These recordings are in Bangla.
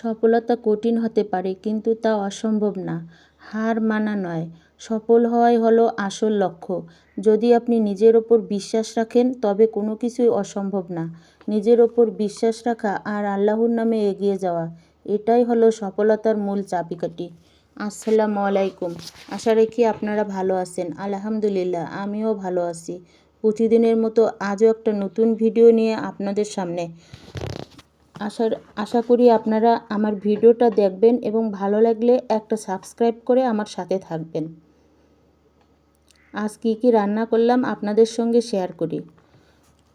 সফলতা কঠিন হতে পারে, কিন্তু তা অসম্ভব না। হার মানা নয়, সফল হওয়াই হলো আসল লক্ষ্য। যদি আপনি নিজের ওপর বিশ্বাস রাখেন, তবে কোনো কিছুই অসম্ভব না। নিজের ওপর বিশ্বাস রাখা আর আল্লাহর নামে এগিয়ে যাওয়া, এটাই হলো সফলতার মূল চাবিকাঠি। আসসালামু আলাইকুম। আশা রাখি আপনারা ভালো আছেন। আলহামদুলিল্লাহ, আমিও ভালো আছি। প্রতিদিনের মতো আজও একটা নতুন ভিডিও নিয়ে আপনাদের সামনে। আশা করি আপনারা আমার ভিডিওটা দেখবেন এবং ভালো লাগলে একটা সাবস্ক্রাইব করে আমার সাথে থাকবেন। আজ কী রান্না করলাম আপনাদের সঙ্গে শেয়ার করি।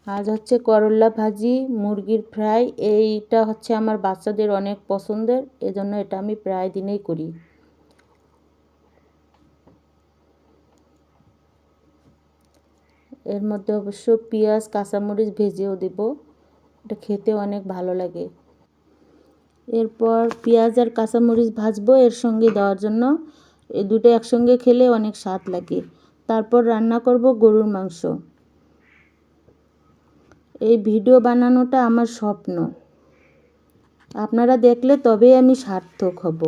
আজ হচ্ছে করলা ভাজি, মুরগির ফ্রাই। এইটা হচ্ছে আমার বাচ্চাদের অনেক পছন্দের, এজন্য এটা আমি প্রায় দিনেই করি। এর মধ্যে অবশ্য পেঁয়াজ কাঁচামরিচ ভেজেও দেব, এটা খেতে অনেক ভালো লাগে। এরপর পেঁয়াজ আর কাঁচামরিচ ভাজবো এর সঙ্গে দেওয়ার জন্য। এই দুটো একসঙ্গে খেলে অনেক স্বাদ লাগে। তারপর রান্না করব গরুর মাংস। এই ভিডিও বানানোটা আমার স্বপ্ন, আপনারা দেখলে তবেই আমি সার্থক হব।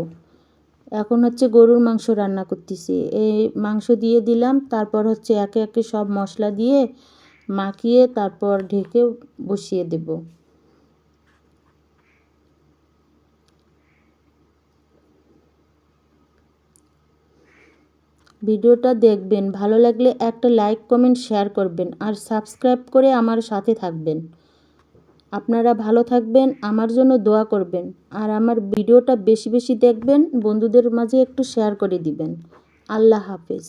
এখন হচ্ছে গরুর মাংস রান্না করতেছি। এই মাংস দিয়ে দিলাম, তারপর হচ্ছে একে একে সব মশলা দিয়ে মাখিয়ে তারপর ঢেকে বসিয়ে দেব। ভিডিওটা দেখবেন, ভালো লাগলে একটা লাইক কমেন্ট শেয়ার করবেন আর সাবস্ক্রাইব করে আমার সাথে থাকবেন। আপনারা ভালো থাকবেন, আমার জন্য দোয়া করবেন আর আমার ভিডিওটা বেশি বেশি দেখবেন, বন্ধুদের মাঝে একটু শেয়ার করে দিবেন। আল্লাহ হাফেজ।